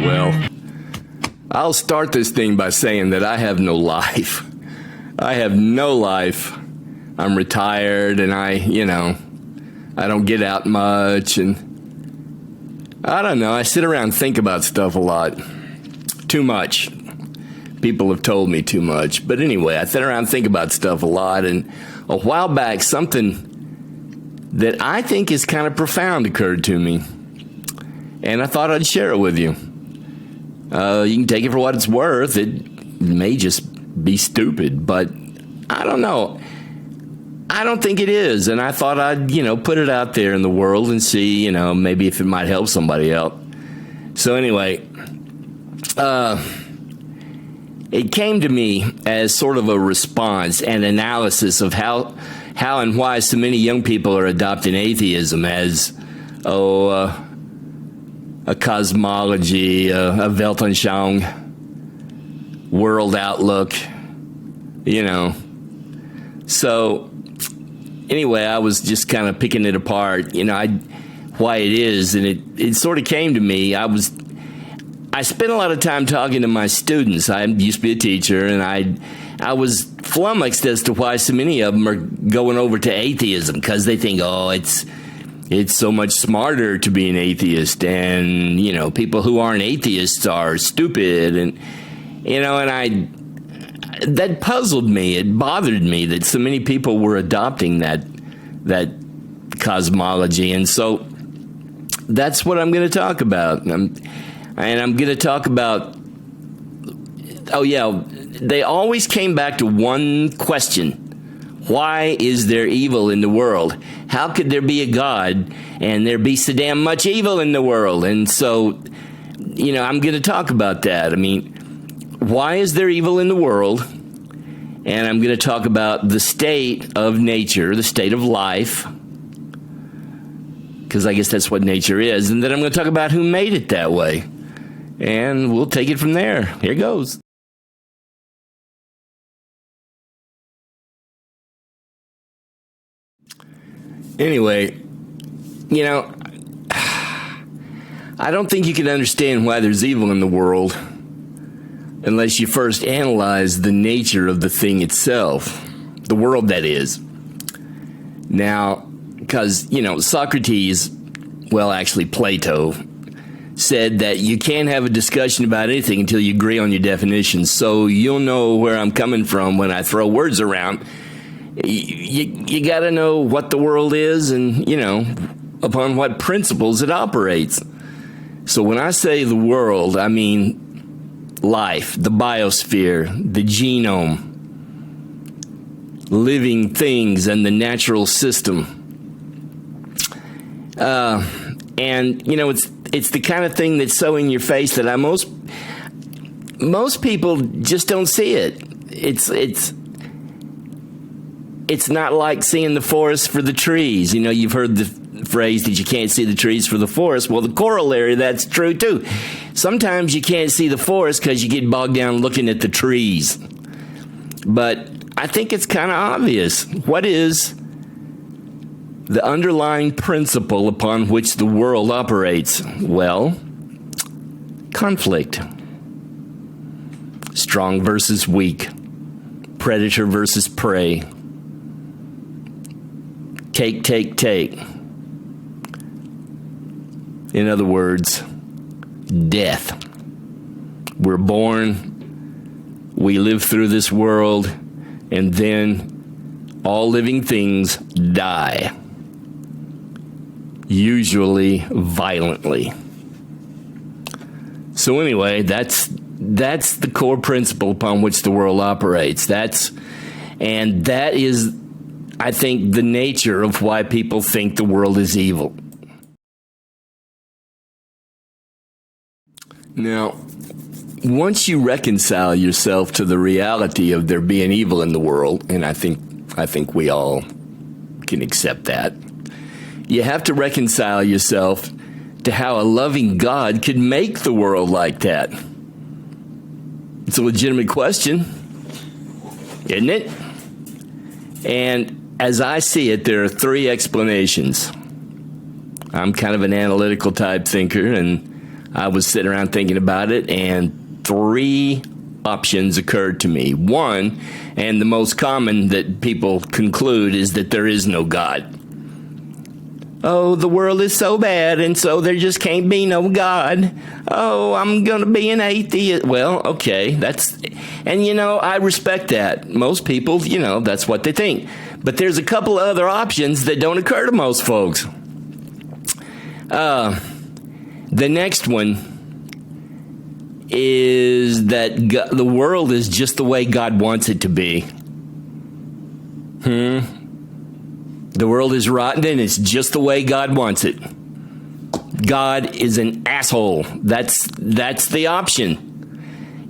Well, I'll start this thing by saying that I have no life. I have no life. I'm retired and I don't get out much, and I don't know, I sit around and think about stuff a lot. Too much. People have told me too much. But anyway, I sit around and think about stuff a lot, and a while back, something that I think is kind of profound occurred to me, and I thought I'd share it with you. You can take it for what it's worth. It may just be stupid, but I don't know. I don't think it is, and I thought I'd, put it out there in the world and see, maybe if it might help somebody out. So anyway, it came to me as sort of a response and analysis of how and why so many young people are adopting atheism as, a cosmology, a Weltanschauung, world outlook, So anyway, I was just kind of picking it apart, why it is, and it sort of came to me. I spent a lot of time talking to my students. I used to be a teacher, and I was flummoxed as to why so many of them are going over to atheism, because they think, it's so much smarter to be an atheist, and, people who aren't atheists are stupid, and, that puzzled me. It bothered me that so many people were adopting that cosmology. And so that's what I'm going to talk about. I'm going to talk about, they always came back to one question. Why is there evil in the world? How could there be a God and there be so damn much evil in the world? And so, I'm going to talk about that. Why is there evil in the world? And I'm going to talk about the state of nature, the state of life, because I guess that's what nature is. And then I'm going to talk about who made it that way. And we'll take it from there. Here goes. Anyway, I don't think you can understand why there's evil in the world unless you first analyze the nature of the thing itself, the world that is. Now, because, Socrates, actually Plato, said that you can't have a discussion about anything until you agree on your definitions. So you'll know where I'm coming from when I throw words around. You got to know what the world is and, upon what principles it operates. So when I say the world, I mean life, the biosphere, the genome, living things, and the natural system. And, it's the kind of thing that's so in your face that most people just don't see it. It's not like seeing the forest for the trees. You've heard the phrase that you can't see the trees for the forest. Well, the corollary, that's true too. Sometimes you can't see the forest because you get bogged down looking at the trees. But I think it's kind of obvious. What is the underlying principle upon which the world operates? Well, conflict. Strong versus weak. Predator versus prey. Take, take, take. In other words, death. We're born, we live through this world, and then all living things die. Usually violently. So anyway, that's the core principle upon which the world operates. That is, I think, the nature of why people think the world is evil. Now, once you reconcile yourself to the reality of there being evil in the world, and I think we all can accept that, you have to reconcile yourself to how a loving God could make the world like that. It's a legitimate question, isn't it? And as I see it, there are three explanations. I'm kind of an analytical type thinker, and I was sitting around thinking about it, and three options occurred to me. One, and the most common that people conclude, is that there is no God. Oh, the world is so bad, and so there just can't be no God. Oh, I'm going to be an atheist. Well, okay, and I respect that. Most people, that's what they think. But there's a couple of other options that don't occur to most folks. The next one is that the world is just the way God wants it to be. The world is rotten and it's just the way God wants it. God is an asshole. That's the option.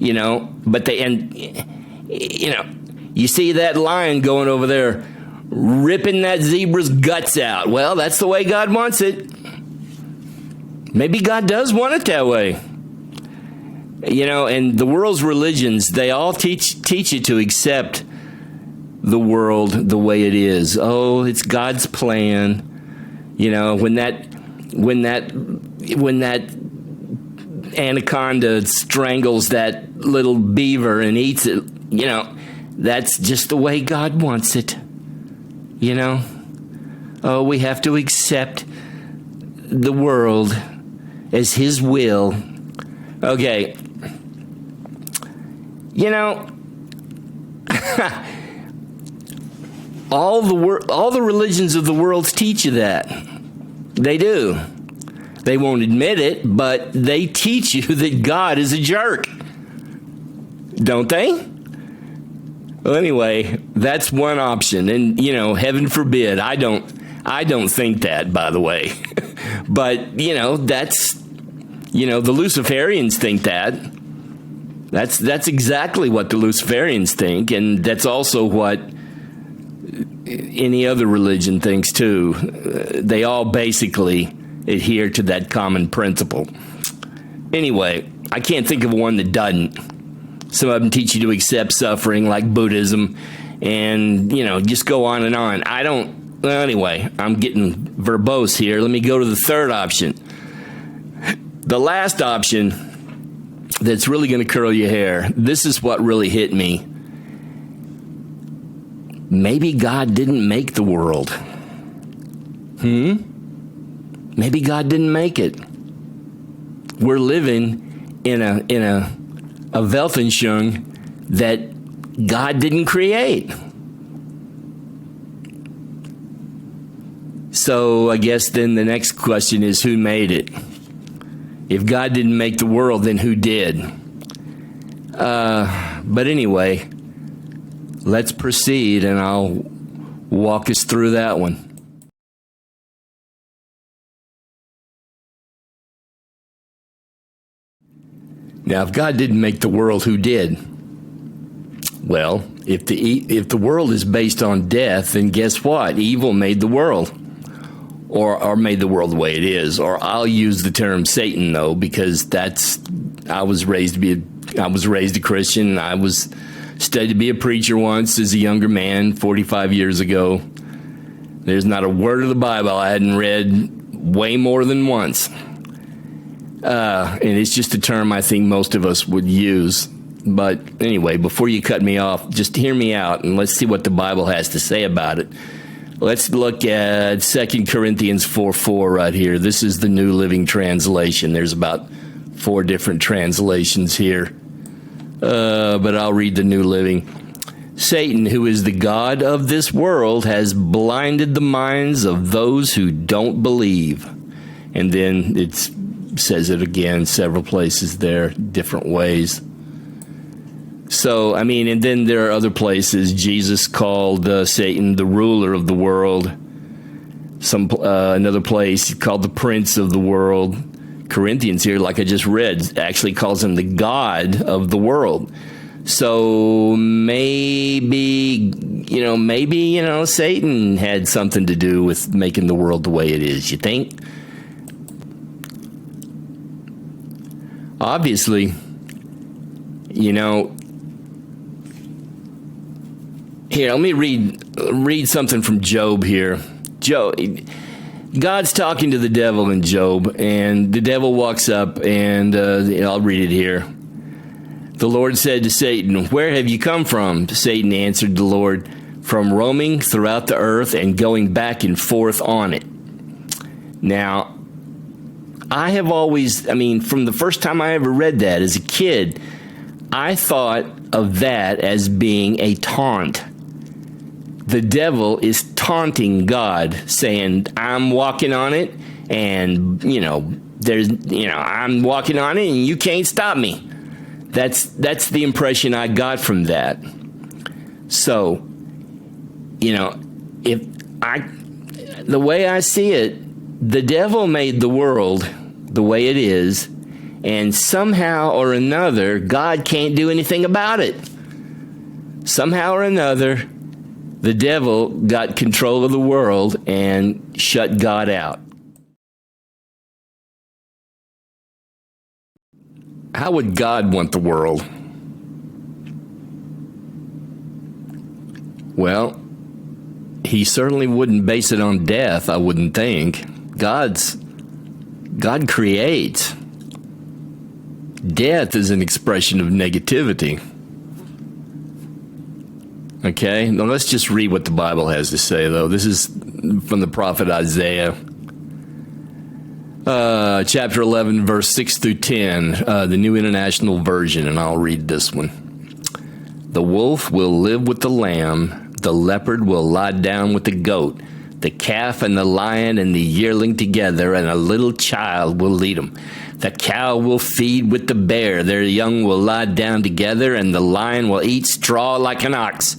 You see that lion going over there ripping that zebra's guts out. Well, that's the way God wants it. Maybe God does want it that way. And the world's religions, they all teach you to accept the world the way it is. Oh, it's God's plan. When that anaconda strangles that little beaver and eats it, that's just the way God wants it. Oh, we have to accept the world as His will. Okay. All the religions of the world teach you that. They do. They won't admit it, but they teach you that God is a jerk. Don't they? Well, anyway, that's one option. And, heaven forbid, I don't think that, by the way. But, that's, the Luciferians think that. That's exactly what the Luciferians think, and that's also what any other religion thinks too. They all basically adhere to that common principle. Anyway, I can't think of one that doesn't. Some of them teach you to accept suffering, like Buddhism, and, just go on and on. Anyway, I'm getting verbose here. Let me go to the third option. The last option that's really going to curl your hair. This is what really hit me. Maybe God didn't make the world. Maybe God didn't make it. We're living in a Weltanschauung that God didn't create. So I guess then the next question is, who made it? If God didn't make the world, then who did? But anyway, let's proceed, and I'll walk us through that one. Now, if God didn't make the world, who did? Well, if the world is based on death, then guess what? Evil made the world, or made the world the way it is. Or I'll use the term Satan, though, because I was raised a Christian. I was studied to be a preacher once as a younger man, 45 years ago. There's not a word of the Bible I hadn't read way more than once. And it's just a term I think most of us would use. But anyway, before you cut me off, just hear me out and let's see what the Bible has to say about it. Let's look at 2 Corinthians 4:4 right here. This is the New Living Translation. There's about 4 different translations here. But I'll read the New Living. Satan, who is the god of this world, has blinded the minds of those who don't believe. And then it says it again several places there, different ways. So, and then there are other places. Jesus called Satan the ruler of the world. Another place he called the prince of the world. Corinthians here, like I just read, actually calls him the god of the world. So maybe Satan had something to do with making the world the way it is, you think? Obviously, here, let me read something from Job here. Job, God's talking to the devil in Job, and the devil walks up, and I'll read it here. The Lord said to Satan, "Where have you come from?" Satan answered the Lord, "From roaming throughout the earth and going back and forth on it." Now, I have always, from the first time I ever read that as a kid, I thought of that as being a taunt. The devil is taunting God, saying, "I'm walking on it, and, I'm walking on it, and you can't stop me." That's the impression I got from that. So, the way I see it, the devil made the world the way it is, and somehow or another, God can't do anything about it. Somehow or another, the devil got control of the world and shut God out. How would God want the world? Well, he certainly wouldn't base it on death, I wouldn't think. God creates. Death is an expression of negativity. Okay, now let's just read what the Bible has to say, though. This is from the prophet Isaiah, chapter 11, verse 6 through 10, the New International Version, and I'll read this one. "The wolf will live with the lamb, the leopard will lie down with the goat, the calf and the lion and the yearling together, and a little child will lead them. The cow will feed with the bear, their young will lie down together, and the lion will eat straw like an ox.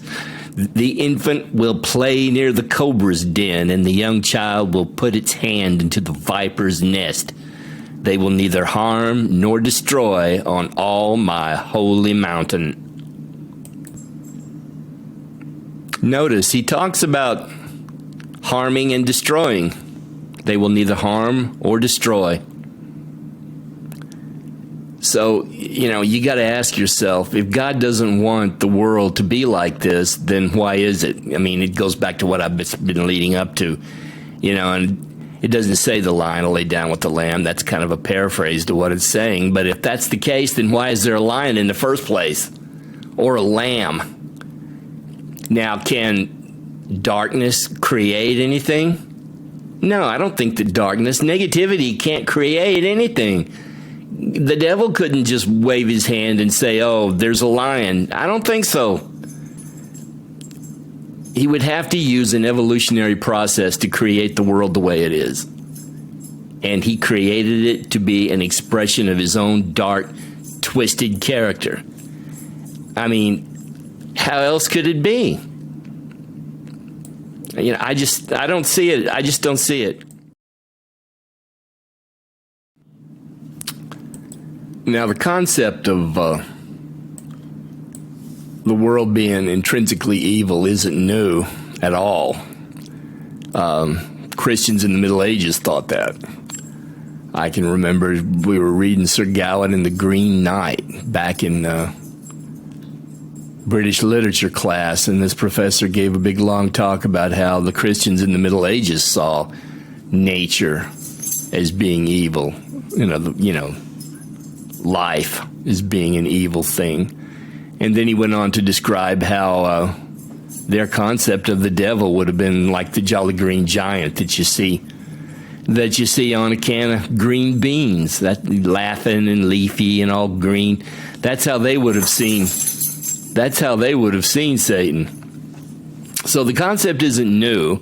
The infant will play near the cobra's den, and the young child will put its hand into the viper's nest. They will neither harm nor destroy on all my holy mountain." Notice he talks about harming and destroying. They will neither harm or destroy. So, you got to ask yourself, if God doesn't want the world to be like this, then why is it? It goes back to what I've been leading up to, and it doesn't say the lion will lay down with the lamb. That's kind of a paraphrase to what it's saying. But if that's the case, then why is there a lion in the first place? Or a lamb? Now, can darkness create anything? No, I don't think that negativity can't create anything. The devil couldn't just wave his hand and say, "Oh, there's a lion." I don't think so. He would have to use an evolutionary process to create the world the way it is. And he created it to be an expression of his own dark, twisted character. How else could it be? I don't see it. I just don't see it. Now, the concept of the world being intrinsically evil isn't new at all. Christians in the Middle Ages thought that. I can remember we were reading Sir Gawain and the Green Knight back in British literature class, and this professor gave a big long talk about how the Christians in the Middle Ages saw nature as being evil. Life as being an evil thing. And then he went on to describe how their concept of the devil would have been like the Jolly Green Giant that you see on a can of green beans, that laughing and leafy and all green. That's how they would have seen Satan. So the concept isn't new.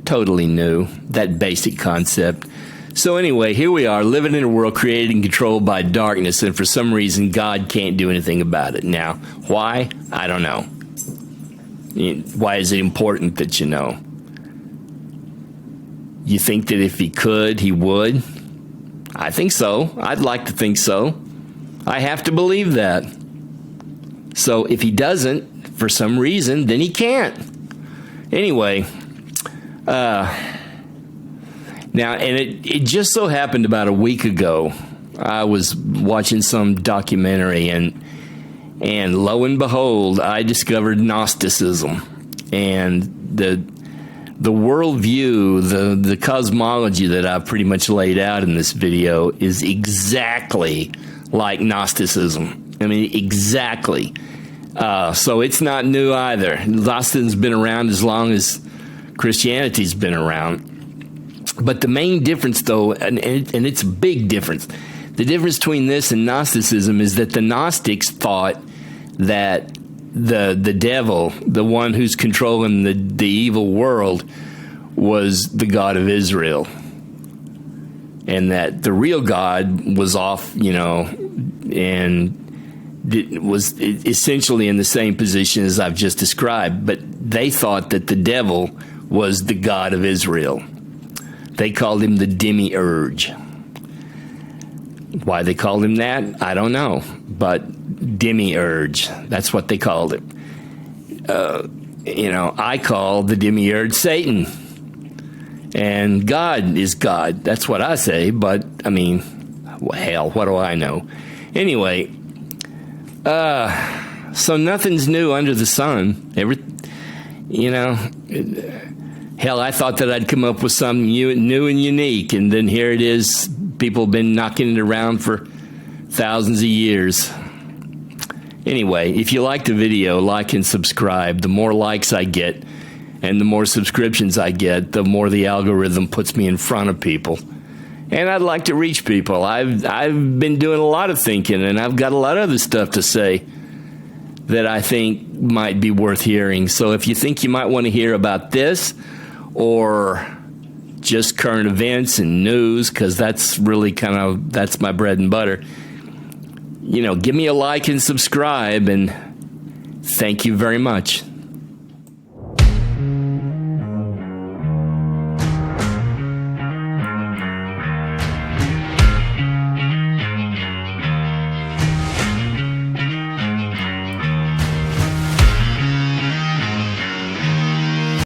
Totally new, that basic concept. So anyway, here we are, living in a world created and controlled by darkness, and for some reason, God can't do anything about it. Now, why? I don't know. Why is it important that you know? You think that if he could, he would? I think so. I'd like to think so. I have to believe that. So if he doesn't, for some reason, then he can't. Anyway, now, and it just so happened about a week ago, I was watching some documentary, and lo and behold, I discovered Gnosticism. And the worldview, the cosmology that I've pretty much laid out in this video is exactly like Gnosticism. I mean, exactly. So it's not new either. Gnosticism's been around as long as Christianity's been around. But the main difference, though, and it's a big difference, the difference between this and Gnosticism is that the Gnostics thought that the devil, the one who's controlling the evil world, was the God of Israel. And that the real God was off, and was essentially in the same position as I've just described. But they thought that the devil was the God of Israel. They called him the demiurge. Why they called him that, I don't know. But demiurge, that's what they called it. I call the demiurge Satan. And God is God. That's what I say. But, I mean, hell, what do I know? Anyway, so nothing's new under the sun. Hell, I thought that I'd come up with something new and unique, and then here it is. People have been knocking it around for thousands of years. Anyway, if you like the video, like and subscribe. The more likes I get and the more subscriptions I get, the more the algorithm puts me in front of people. And I'd like to reach people. I've been doing a lot of thinking, and I've got a lot of other stuff to say that I think might be worth hearing. So if you think you might want to hear about this, or just current events and news, because that's really that's my bread and butter, give me a like and subscribe, and thank you very much.